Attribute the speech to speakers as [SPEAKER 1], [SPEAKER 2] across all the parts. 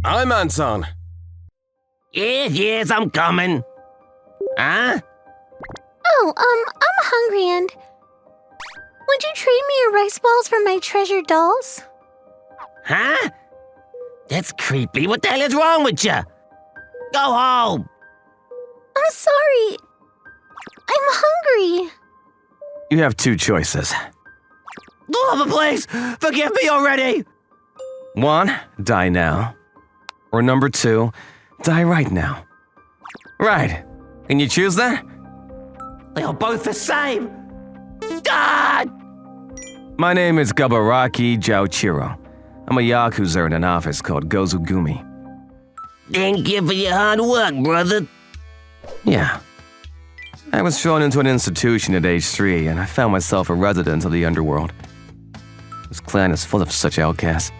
[SPEAKER 1] I'm Anton.
[SPEAKER 2] Yes, I'm coming. Huh?
[SPEAKER 3] Oh, I'm hungry and... Would you trade me your rice balls for my treasured dolls?
[SPEAKER 2] Huh? That's creepy. What the hell is wrong with you? Go home.
[SPEAKER 3] I'm sorry. I'm hungry.
[SPEAKER 1] You have two choices.
[SPEAKER 2] Oh, please, forgive me already.
[SPEAKER 1] 1, die now. Or number 2, die right now. Right. Can you choose that?
[SPEAKER 2] They are both the same. God!
[SPEAKER 1] My name is Gabaraki Jauchiro. I'm a yakuza in an office called Gozugumi.
[SPEAKER 2] Thank you for your hard work, brother.
[SPEAKER 1] Yeah. I was thrown into an institution at age 3, and I found myself a resident of the underworld. This clan is full of such outcasts.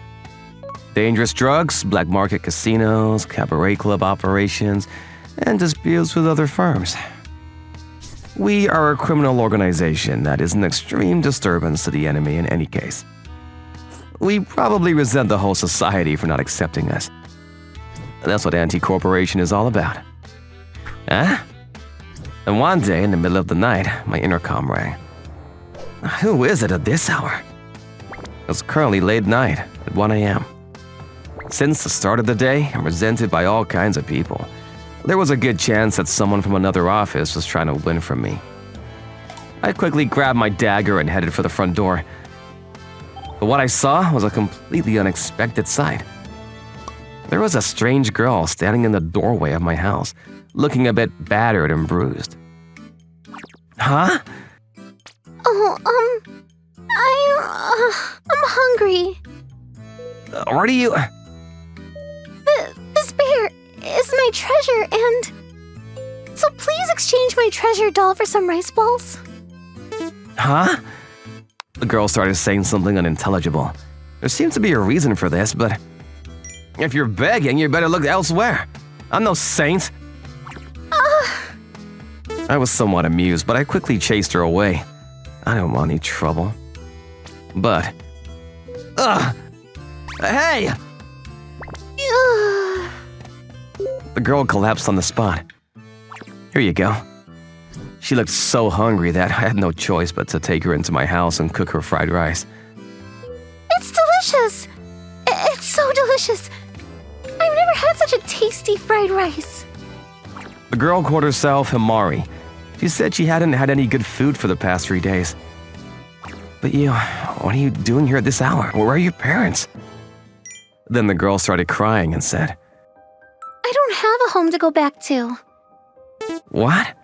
[SPEAKER 1] Dangerous drugs, black market casinos, cabaret club operations, and disputes with other firms. We are a criminal organization that is an extreme disturbance to the enemy in any case. We probably resent the whole society for not accepting us. That's what anti-corporation is all about. Huh? And one day, in the middle of the night, my intercom rang. Who is it at this hour? It's currently late night, at 1 a.m. Since the start of the day, I'm resented by all kinds of people. There was a good chance that someone from another office was trying to win from me. I quickly grabbed my dagger and headed for the front door. But what I saw was a completely unexpected sight. There was a strange girl standing in the doorway of my house, looking a bit battered and bruised. Huh?
[SPEAKER 3] Oh, I'm hungry.
[SPEAKER 1] What are you...
[SPEAKER 3] This bear is my treasure and... So please exchange my treasure doll for some rice balls.
[SPEAKER 1] Huh? The girl started saying something unintelligible. There seems to be a reason for this, but... If you're begging, you better look elsewhere. I'm no saint. I was somewhat amused, but I quickly chased her away. I don't want any trouble. But... Hey! The girl collapsed on the spot. Here you go. She looked so hungry that I had no choice but to take her into my house and cook her fried rice.
[SPEAKER 3] It's delicious! It's so delicious! I've never had such a tasty fried rice.
[SPEAKER 1] The girl called herself Himari. She said she hadn't had any good food for the past 3 days. But you, what are you doing here at this hour? Where are your parents? Then the girl started crying and said,
[SPEAKER 3] I don't have a home to go back to.
[SPEAKER 1] What?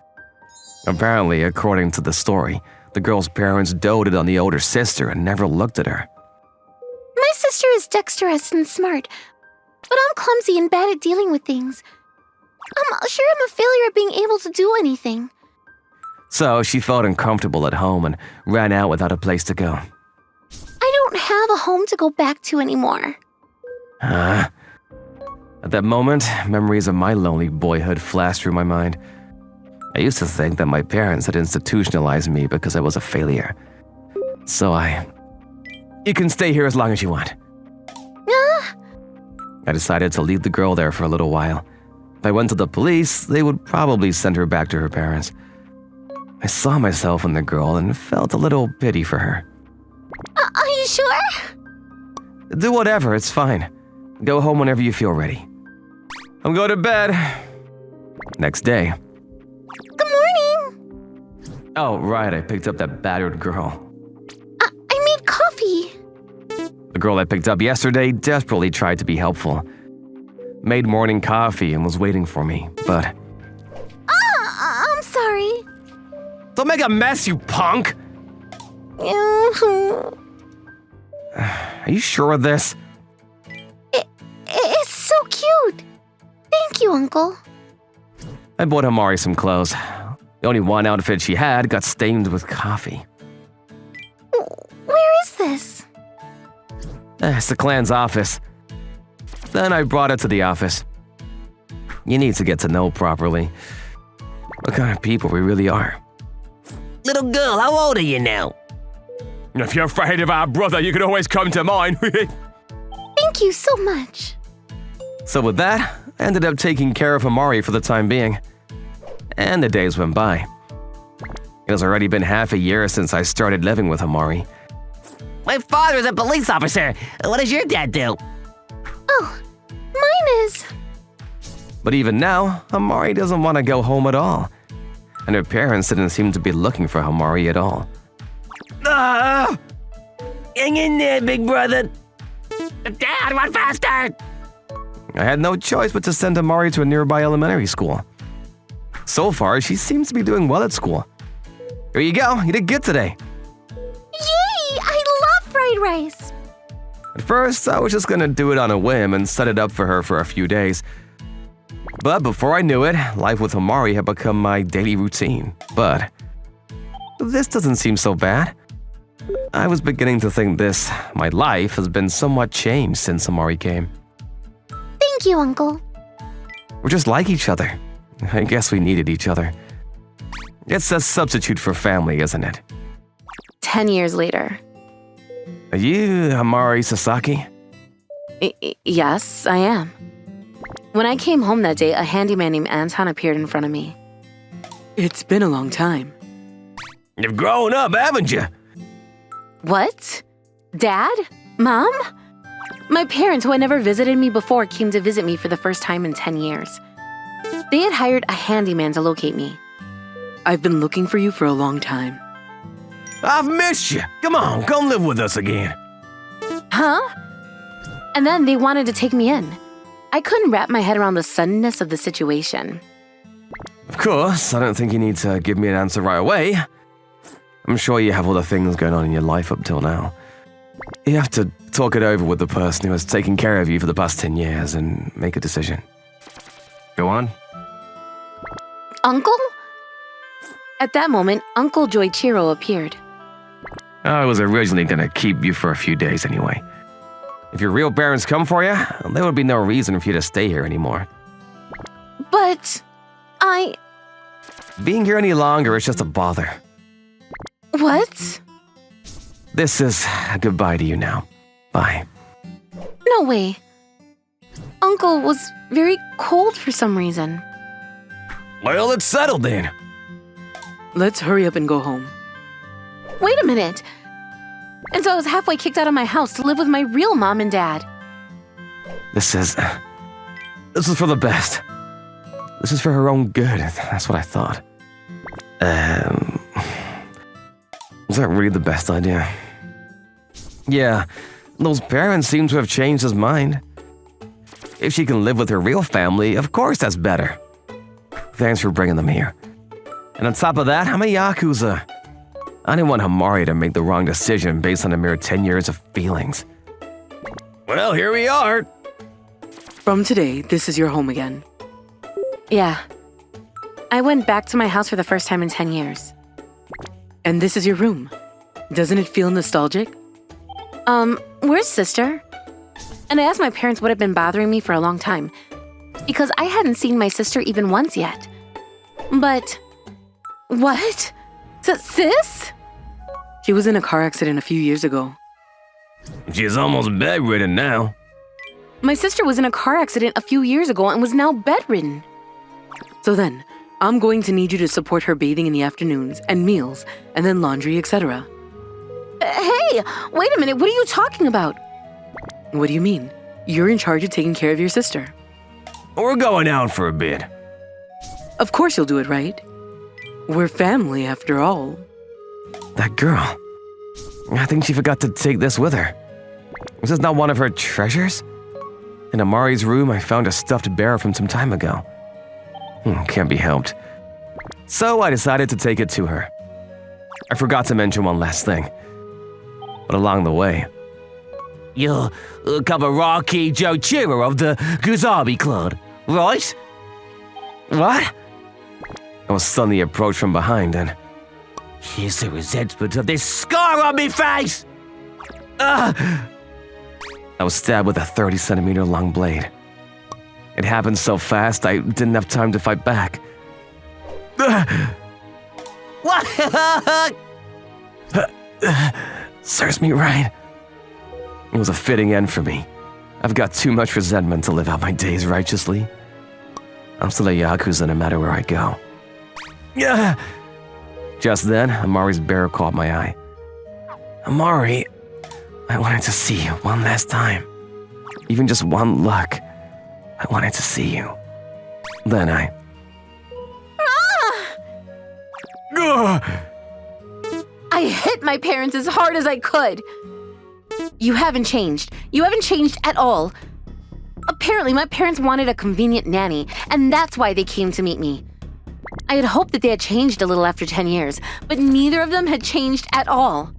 [SPEAKER 1] Apparently, according to the story, the girl's parents doted on the older sister and never looked at her.
[SPEAKER 3] My sister is dexterous and smart, but I'm clumsy and bad at dealing with things. I'm sure I'm a failure at being able to do anything.
[SPEAKER 1] So she felt uncomfortable at home and ran out without a place to go.
[SPEAKER 3] I don't have a home to go back to anymore.
[SPEAKER 1] At that moment, memories of my lonely boyhood flashed through my mind. I used to think that my parents had institutionalized me because I was a failure. So you can stay here as long as you want. I decided to leave the girl there for a little while. If I went to the police, they would probably send her back to her parents. I saw myself in the girl and felt a little pity for her.
[SPEAKER 3] Are you sure?
[SPEAKER 1] Do whatever, it's fine. Go home whenever you feel ready. I'm going to bed. Next day.
[SPEAKER 3] Good morning.
[SPEAKER 1] Oh, right, I picked up that battered girl.
[SPEAKER 3] I made coffee.
[SPEAKER 1] The girl I picked up yesterday desperately tried to be helpful. Made morning coffee and was waiting for me, but...
[SPEAKER 3] I'm sorry.
[SPEAKER 1] Don't make a mess, you punk! Are you sure of this?
[SPEAKER 3] It's so cute. Thank you, Uncle.
[SPEAKER 1] I bought Himari some clothes. The only one outfit she had got stained with coffee.
[SPEAKER 3] Where is this?
[SPEAKER 1] It's the clan's office. Then I brought it to the office. You need to get to know properly what kind of people we really are.
[SPEAKER 2] Little girl, how old are you now?
[SPEAKER 1] If you're afraid of our brother, you can always come to mine.
[SPEAKER 3] Thank you so much.
[SPEAKER 1] So with that, I ended up taking care of Amari for the time being. And the days went by. It has already been half a year since I started living with Amari.
[SPEAKER 2] My father is a police officer. What does your dad do?
[SPEAKER 3] Oh, mine is.
[SPEAKER 1] But even now, Amari doesn't want to go home at all. And her parents didn't seem to be looking for Amari at all.
[SPEAKER 2] Ah! Hang in there, big brother. Dad, run faster!
[SPEAKER 1] I had no choice but to send Amari to a nearby elementary school. So far, she seems to be doing well at school. Here you go, you did good today.
[SPEAKER 3] Yay! I love fried rice.
[SPEAKER 1] At first, I was just gonna do it on a whim and set it up for her for a few days. But before I knew it, life with Amari had become my daily routine. But this doesn't seem so bad. I was beginning to think my life has been somewhat changed since Amari came.
[SPEAKER 3] Thank you, Uncle.
[SPEAKER 1] We're just like each other. I guess we needed each other. It's a substitute for family, isn't it?
[SPEAKER 4] 10 years later.
[SPEAKER 1] Are you Amari Sasaki?
[SPEAKER 4] Yes, I am. When I came home that day, a handyman named Anton appeared in front of me.
[SPEAKER 5] It's been a long time.
[SPEAKER 1] You've grown up, haven't you?
[SPEAKER 4] What? Dad? Mom? My parents, who had never visited me before, came to visit me for the first time in 10 years. They had hired a handyman to locate me.
[SPEAKER 5] I've been looking for you for a long time.
[SPEAKER 1] I've missed you. Come on, come live with us again.
[SPEAKER 4] Huh? And then they wanted to take me in. I couldn't wrap my head around the suddenness of the situation.
[SPEAKER 1] Of course, I don't think you need to give me an answer right away. I'm sure you have other things going on in your life up till now. You have to talk it over with the person who has taken care of you for the past 10 years and make a decision. Go on.
[SPEAKER 4] Uncle? At that moment, Uncle Joichiro appeared.
[SPEAKER 1] I was originally gonna keep you for a few days anyway. If your real parents come for you, there would be no reason for you to stay here anymore.
[SPEAKER 4] But
[SPEAKER 1] Being here any longer is just a bother.
[SPEAKER 4] What?
[SPEAKER 1] This is goodbye to you now. Bye.
[SPEAKER 4] No way. Uncle was very cold for some reason.
[SPEAKER 1] Well, it's settled then.
[SPEAKER 5] Let's hurry up and go home.
[SPEAKER 4] Wait a minute. And so I was halfway kicked out of my house to live with my real mom and dad.
[SPEAKER 1] This is for the best. This is for her own good. That's what I thought. Was that really the best idea? Yeah, those parents seem to have changed his mind. If she can live with her real family, of course that's better. Thanks for bringing them here. And on top of that, I'm a Yakuza. I didn't want Amari to make the wrong decision based on a mere 10 years of feelings. Well, here we are.
[SPEAKER 5] From today, this is your home again.
[SPEAKER 4] Yeah. I went back to my house for the first time in 10 years.
[SPEAKER 5] And this is your room. Doesn't it feel nostalgic?
[SPEAKER 4] Where's sister? And I asked my parents what had been bothering me for a long time, because I hadn't seen my sister even once yet. But... What? Sis?
[SPEAKER 5] She was in a car accident a few years ago.
[SPEAKER 1] She's almost bedridden now.
[SPEAKER 4] My sister was in a car accident a few years ago and was now bedridden.
[SPEAKER 5] So then, I'm going to need you to support her bathing in the afternoons and meals, and then laundry, etc.
[SPEAKER 4] Hey, wait a minute, what are you talking about?
[SPEAKER 5] What do you mean? You're in charge of taking care of your sister.
[SPEAKER 1] We're going out for a bit.
[SPEAKER 5] Of course you'll do it, right? We're family, after all.
[SPEAKER 1] That girl. I think she forgot to take this with her. Was this not one of her treasures? In Amari's room, I found a stuffed bear from some time ago. Can't be helped. So I decided to take it to her. I forgot to mention one last thing. But along the way...
[SPEAKER 2] You're Kabaraki Joichiro of the Guzabi Club, right?
[SPEAKER 1] What? I was suddenly approached from behind and...
[SPEAKER 2] Here's the resentment of this scar on me face!
[SPEAKER 1] I was stabbed with a 30-centimeter long blade. It happened so fast, I didn't have time to fight back.
[SPEAKER 2] What?
[SPEAKER 1] Serves me right. It was a fitting end for me. I've got too much resentment to live out my days righteously. I'm still a Yakuza no matter where I go. Yeah. Just then, Amari's bear caught my eye. Amari, I wanted to see you one last time. Even just one look. I wanted to see you. Then I...
[SPEAKER 4] I hit my parents as hard as I could. You haven't changed. You haven't changed at all. Apparently, my parents wanted a convenient nanny, and that's why they came to meet me. I had hoped that they had changed a little after 10 years, but neither of them had changed at all.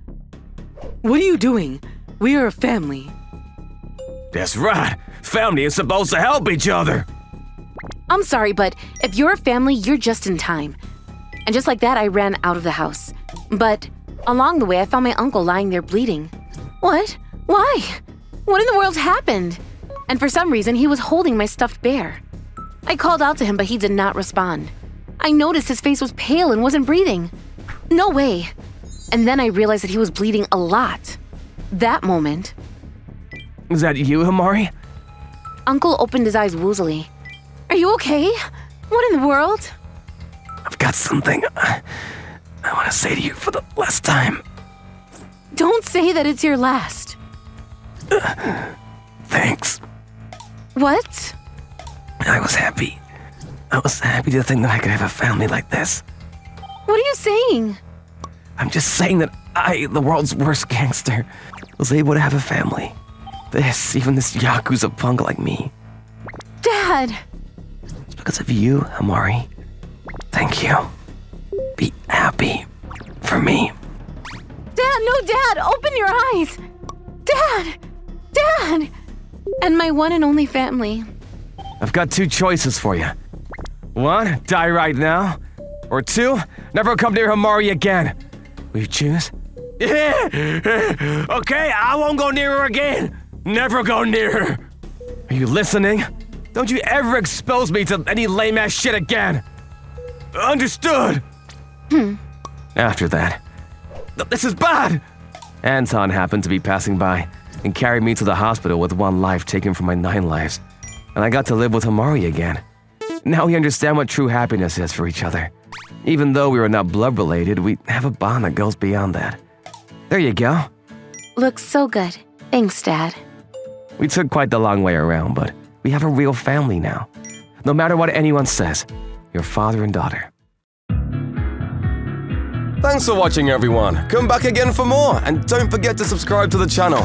[SPEAKER 5] What are you doing? We are a family.
[SPEAKER 1] That's right. Family is supposed to help each other.
[SPEAKER 4] I'm sorry, but if you're a family, you're just in time. And just like that, I ran out of the house. But along the way, I found my uncle lying there bleeding. What? Why? What in the world happened? And for some reason, he was holding my stuffed bear. I called out to him, but he did not respond. I noticed his face was pale and wasn't breathing. No way. And then I realized that he was bleeding a lot. That moment,
[SPEAKER 1] Is that you, Amari?
[SPEAKER 4] Uncle opened his eyes woozily. Are you okay? What in the world?
[SPEAKER 1] I've got something I want to say to you for the last time.
[SPEAKER 4] Don't say that it's your last.
[SPEAKER 1] Thanks.
[SPEAKER 4] What?
[SPEAKER 1] I was happy. I was happy to think that I could have a family like this.
[SPEAKER 4] What are you saying?
[SPEAKER 1] I'm just saying that I, the world's worst gangster, was able to have a family. Even this Yakuza punk like me.
[SPEAKER 4] Dad!
[SPEAKER 1] It's because of you, Amari. Thank you. Be happy for me.
[SPEAKER 4] Dad, no, Dad! Open your eyes! Dad! Dad! And my one and only family.
[SPEAKER 1] I've got two choices for you. One, die right now. Or two, never come near Amari again. Will you choose? Yeah! Okay, I won't go near her again. Never go near her. Are you listening? Don't you ever expose me to any lame-ass shit again. Understood? After that, this is bad. Anton happened to be passing by and carried me to the hospital with one life taken from my 9 lives. And I got to live with Amari again. Now we understand what true happiness is for each other. Even though we are not blood related, we have a bond that goes beyond that. There you go.
[SPEAKER 4] Looks so good. Thanks, Dad.
[SPEAKER 1] We took quite the long way around, but we have a real family now. No matter what anyone says, you're father and daughter. Thanks for watching, everyone. Come back again for more, and don't forget to subscribe to the channel.